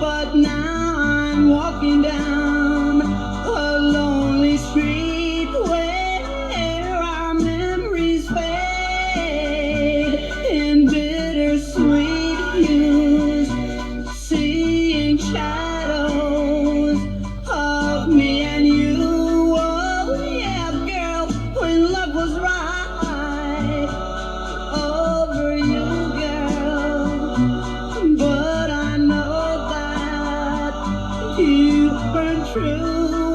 but now I'm walking down a lonely street where our memories fade in bittersweet hues, seeing shadows of me and you. Oh yeah, girl, when love was right over you, girl, but I know that you weren't true.